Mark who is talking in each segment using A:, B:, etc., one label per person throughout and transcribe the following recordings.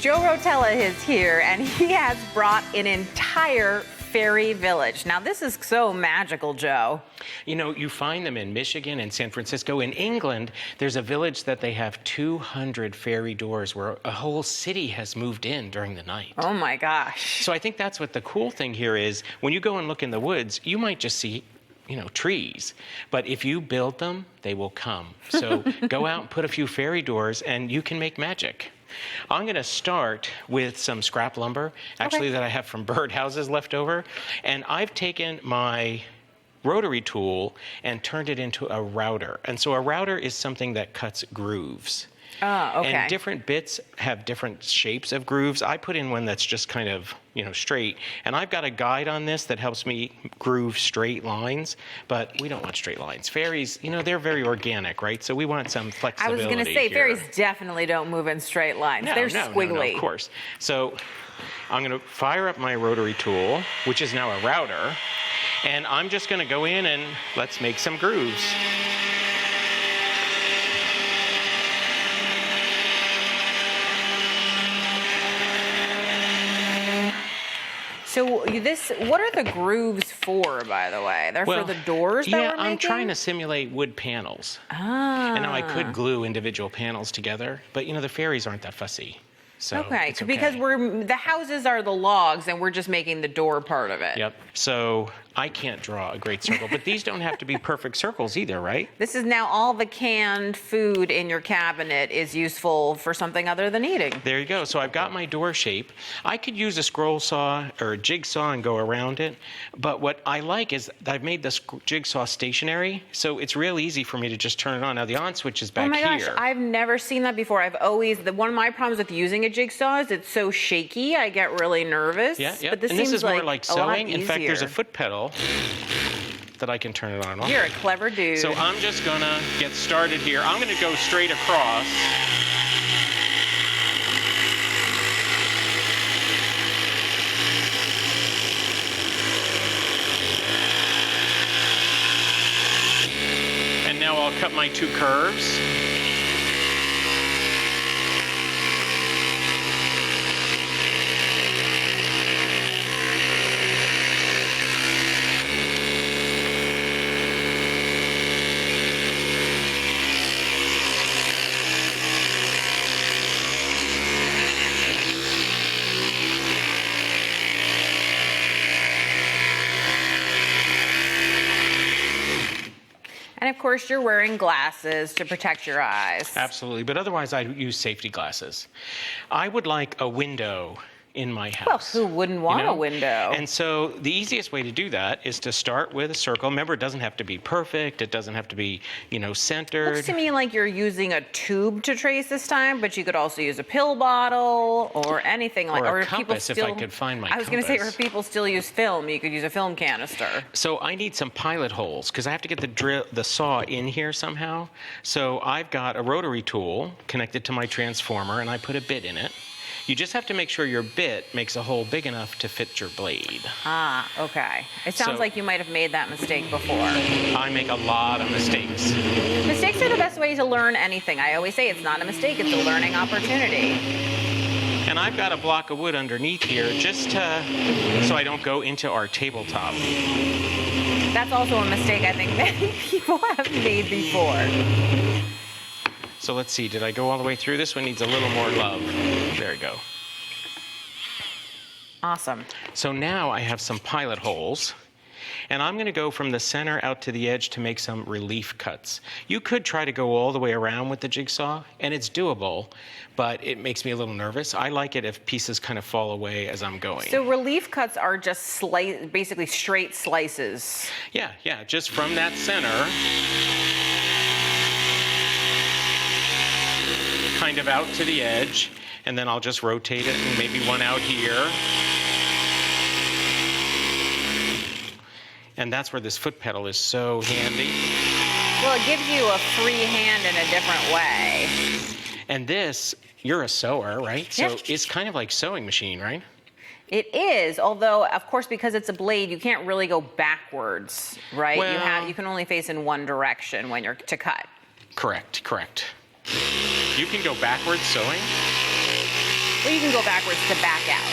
A: Joe Rotella is here, and he has brought an entire fairy village. Now, this is so magical, Joe.
B: You know, you find them in Michigan and San Francisco. In England, there's a village that they have 200 fairy doors where a whole city has moved in during the night.
A: Oh, my gosh.
B: So I think that's what the cool thing here is. When you go and look in the woods, you might just see, you know, trees. But if you build them, they will come. So go out and put a few fairy doors, and you can make magic. I'm going to start with some scrap lumber, actually, that I have from birdhouses left over. And I've taken my rotary tool and turned it into a router. And so a router is something that cuts grooves.
A: Oh, okay.
B: And different bits have different shapes of grooves. I put in one that's just kind of, you know, straight. And I've got a guide on this that helps me groove straight lines, but we don't want straight lines. Fairies, you know, they're very organic, right? So we want some flexibility.
A: I was going to say,
B: here.
A: Fairies definitely don't move in straight lines.
B: No,
A: they're
B: no,
A: squiggly.
B: No, of course. So I'm going to fire up my rotary tool, which is now a router, and I'm just going to go in and let's make some grooves.
A: So what are the grooves for, by the way? They're for the doors that we're making?
B: I'm trying to simulate wood panels.
A: Ah.
B: And now I could glue individual panels together, but you know, the fairies aren't that fussy. So
A: okay, because the houses are the logs and we're just making the door part of it.
B: Yep. So I can't draw a great circle, but these don't have to be perfect circles either, right?
A: This is now all the canned food in your cabinet is useful for something other than eating.
B: There you go. So I've got my door shape. I could use a scroll saw or a jigsaw and go around it, but what I like is I've made this jigsaw stationary, so it's real easy for me to just turn it on. Now the on switch is back here.
A: Oh my gosh, I've never seen that before. One of my problems with using a jigsaw is it's so shaky. I get really nervous.
B: Yeah, yeah.
A: But this
B: and
A: seems
B: this is more like sewing.
A: In
B: fact, there's a foot pedal that I can turn it on and off.
A: You're a clever dude.
B: So I'm just gonna get started here. I'm gonna go straight across. And now I'll cut my two curves.
A: And of course, you're wearing glasses to protect your eyes.
B: Absolutely, but otherwise I use safety glasses. I would like a window in my house.
A: Well, who wouldn't want a window?
B: And so the easiest way to do that is to start with a circle. Remember, it doesn't have to be perfect. It doesn't have to be, you know, centered.
A: Looks to me like you're using a tube to trace this time, but you could also use a pill bottle or anything like that.
B: Or a compass if I could find my compass.
A: I was going to say, if people still use film, you could use a film canister.
B: So I need some pilot holes because I have to get the saw in here somehow. So I've got a rotary tool connected to my transformer, and I put a bit in it. You just have to make sure your bit makes a hole big enough to fit your blade.
A: Ah, okay. It sounds like you might have made that mistake before.
B: I make a lot of mistakes.
A: Mistakes are the best way to learn anything. I always say it's not a mistake, it's a learning opportunity.
B: And I've got a block of wood underneath here just so I don't go into our tabletop.
A: That's also a mistake I think many people have made before.
B: So let's see, did I go all the way through? This one needs a little more love. There we go.
A: Awesome.
B: So now I have some pilot holes, and I'm gonna go from the center out to the edge to make some relief cuts. You could try to go all the way around with the jigsaw, and it's doable, but it makes me a little nervous. I like it if pieces kind of fall away as I'm going.
A: So relief cuts are just basically straight slices.
B: Yeah, just from that center, kind of out to the edge, and then I'll just rotate it and maybe one out here. And that's where this foot pedal is so handy.
A: Well, it gives you a free hand in a different way.
B: And this, you're a sewer, right? So
A: Yep.
B: it's kind of like sewing machine, right?
A: It is, although, of course, because it's a blade, you can't really go backwards, right?
B: Well,
A: you can only face in one direction when you're to cut.
B: Correct. You can go backwards sewing.
A: Well, you can go backwards to back out.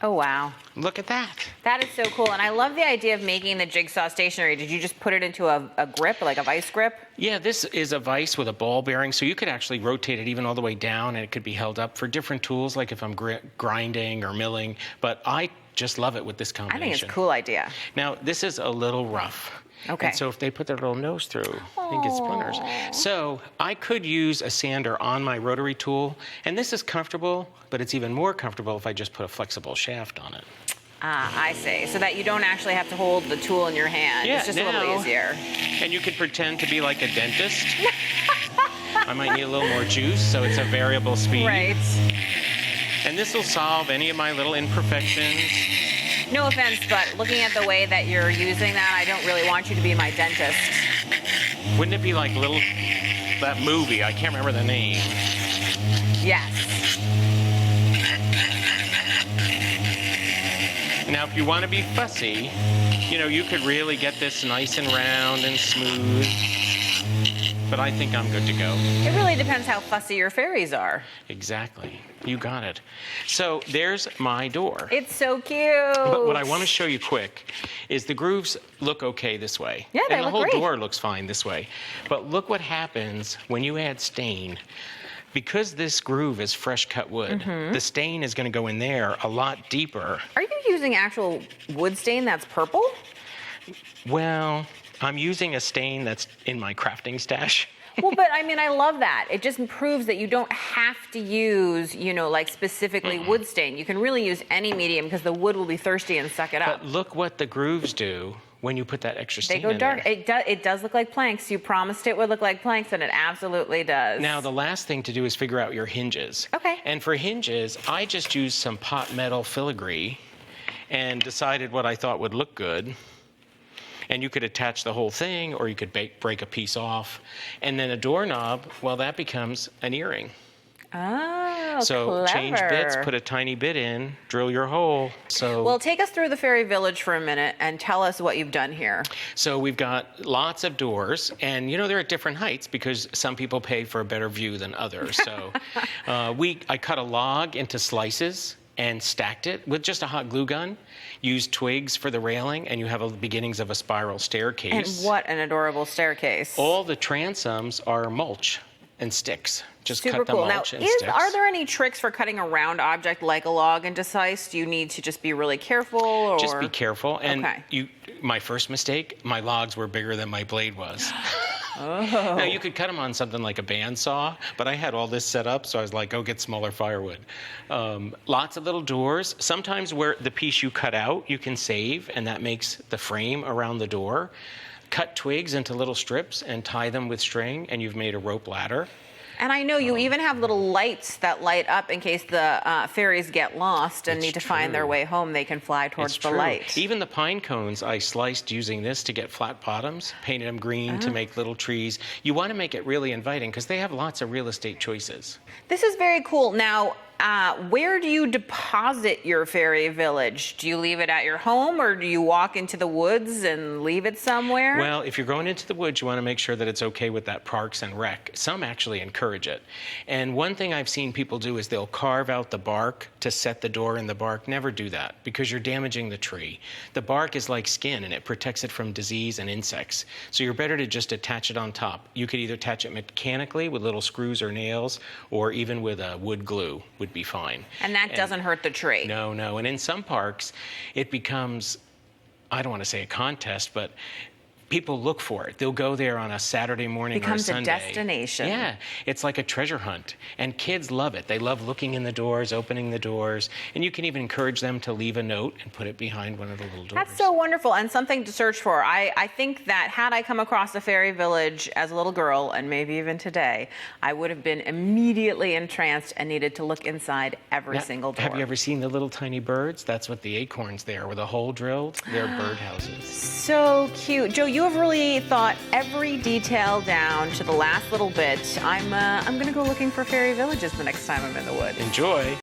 A: Oh, wow.
B: Look at that.
A: That is so cool. And I love the idea of making the jigsaw stationary. Did you just put it into a grip, like a vice grip?
B: Yeah, this is a vise with a ball bearing, so you could actually rotate it even all the way down, and it could be held up for different tools, like if I'm grinding or milling. But I just love it with this combination.
A: I think it's a cool idea.
B: Now, this is a little rough.
A: Okay.
B: And so if they put their little nose through, they get splinters. So I could use a sander on my rotary tool, and this is comfortable, but it's even more comfortable if I just put a flexible shaft on it.
A: Ah, I see. So that you don't actually have to hold the tool in your hand.
B: Yeah,
A: it's just a little easier.
B: And you could pretend to be like a dentist. I might need a little more juice, so it's a variable speed.
A: Right.
B: And this will solve any of my little imperfections.
A: No offense, but looking at the way that you're using that, I don't really want you to be my dentist.
B: Wouldn't it be like that movie? I can't remember the name.
A: Yes.
B: Now, if you want to be fussy, you could really get this nice and round and smooth. But I think I'm good to go.
A: It really depends how fussy your fairies are.
B: Exactly. You got it. So there's my door.
A: It's so cute.
B: But what I want to show you quick is the grooves look okay this way.
A: Yeah, they
B: and the
A: look
B: whole
A: great.
B: door looks fine this way. But look what happens when you add stain. Because this groove is fresh cut wood, the stain is going to go in there a lot deeper.
A: Are you using actual wood stain that's purple?
B: Well, I'm using a stain that's in my crafting stash.
A: Well, but I mean, I love that. It just proves that you don't have to use, like specifically wood stain. You can really use any medium because the wood will be thirsty and suck it up.
B: But look what the grooves do when you put that extra stain
A: They go
B: in
A: dark.
B: there.
A: It does look like planks. You promised it would look like planks, and it absolutely does.
B: Now, the last thing to do is figure out your hinges.
A: Okay.
B: And for hinges, I just used some pot metal filigree and decided what I thought would look good. And you could attach the whole thing, or you could break a piece off. And then a doorknob, well, that becomes an earring.
A: Oh,
B: So
A: clever.
B: change bits, put a tiny bit in, drill your hole.
A: Well, take us through the fairy village for a minute and tell us what you've done here.
B: So we've got lots of doors, and they're at different heights because some people pay for a better view than others. So I cut a log into slices and stacked it with just a hot glue gun. Used twigs for the railing, and you have the beginnings of a spiral staircase.
A: And what an adorable staircase.
B: All the transoms are mulch and sticks. Just
A: Super
B: cut the
A: cool. Now,
B: mulch and sticks.
A: are there any tricks for cutting a round object like a log into size? Do you need to just be really careful? Or?
B: Just be careful. And
A: Okay.
B: my first mistake, my logs were bigger than my blade was.
A: Oh.
B: Now, you could cut them on something like a bandsaw, but I had all this set up, so I was like, go get smaller firewood. Lots of little doors. Sometimes where the piece you cut out, you can save, and that makes the frame around the door. Cut twigs into little strips and tie them with string, and you've made a rope ladder.
A: And I know you even have little lights that light up in case the fairies get lost and
B: It's
A: need to find their
B: true.
A: way home. They can fly towards
B: It's
A: the
B: true.
A: light.
B: Even the pine cones, I sliced using this to get flat bottoms, painted them green to make little trees. You want to make it really inviting because they have lots of real estate choices.
A: This is very cool. Now, where do you deposit your fairy village? Do you leave it at your home, or do you walk into the woods and leave it somewhere?
B: Well, if you're going into the woods, you want to make sure that it's okay with that Parks and Rec. Some actually encourage it. And one thing I've seen people do is they'll carve out the bark to set the door in the bark. Never do that because you're damaging the tree. The bark is like skin, and it protects it from disease and insects. So you're better to just attach it on top. You could either attach it mechanically with little screws or nails, or even with wood glue would be fine.
A: And that doesn't hurt the tree.
B: No. And in some parks, it becomes, I don't want to say a contest, but people look for it. They'll go there on a Saturday morning or a Sunday.
A: Becomes a destination.
B: Yeah, it's like a treasure hunt. And kids love it. They love looking in the doors, opening the doors. And you can even encourage them to leave a note and put it behind one of the little doors.
A: That's so wonderful, and something to search for. I think that had I come across a fairy village as a little girl, and maybe even today, I would have been immediately entranced and needed to look inside every single door.
B: Have you ever seen the little tiny birds? That's what the acorns there, with a hole drilled. They're birdhouses.
A: So cute. Joe, you have really thought every detail down to the last little bit. I'm going to go looking for fairy villages the next time I'm in the woods.
B: Enjoy.